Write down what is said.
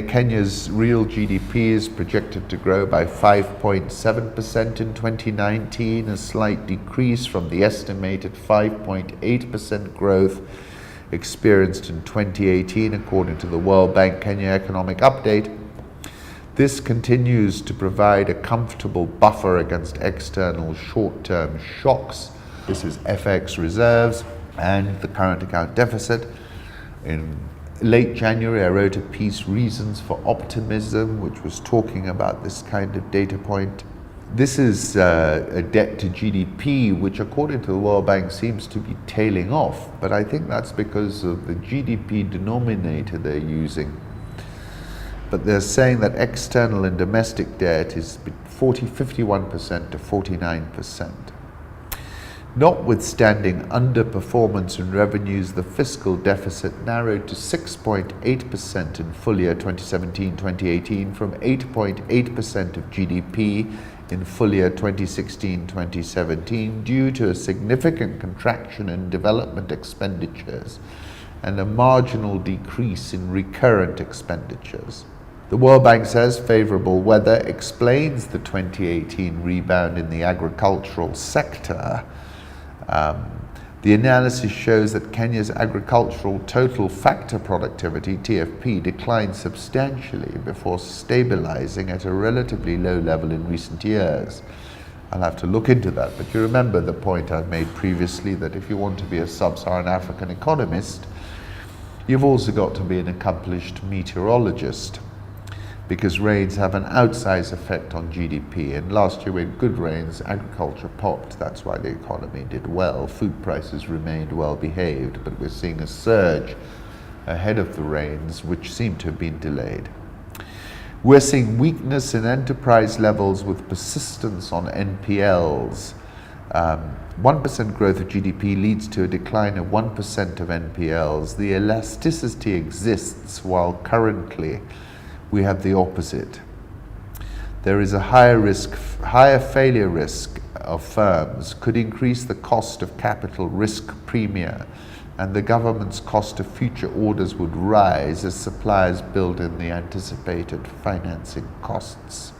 Kenya's real GDP is projected to grow by 5.7% in 2019, a slight decrease from the estimated 5.8% growth experienced in 2018, according to the World Bank Kenya Economic Update. This continues to provide a comfortable buffer against external short-term shocks. This is FX reserves and the current account deficit. In late January, I wrote a piece, Reasons for Optimism, which was talking about this kind of data point. This is a debt to GDP, which according to the World Bank seems to be tailing off, but I think that's because of the GDP denominator they're using. But they're saying that external and domestic debt is 51% to 49%. Notwithstanding underperformance in revenues, the fiscal deficit narrowed to 6.8% in full year 2017-2018 from 8.8% of GDP in full year 2016-2017 due to a significant contraction in development expenditures and a marginal decrease in recurrent expenditures. The World Bank says favorable weather explains the 2018 rebound in the agricultural sector. The analysis shows that Kenya's agricultural total factor productivity, TFP, declined substantially before stabilizing at a relatively low level in recent years. I'll have to look into that, but you remember the point I've made previously that if you want to be a sub-Saharan African economist, you've also got to be an accomplished meteorologist, because rains have an outsized effect on GDP. And last year we had good rains, agriculture popped, that's why the economy did well. Food prices remained well behaved, but we're seeing a surge ahead of the rains, which seem to have been delayed. We're seeing weakness in enterprise levels with persistence on NPLs. 1% growth of GDP leads to a decline of 1% of NPLs. The elasticity exists while currently we have the opposite. There is a higher failure risk of firms, could increase the cost of capital risk premia, and the government's cost of future orders would rise as suppliers build in the anticipated financing costs.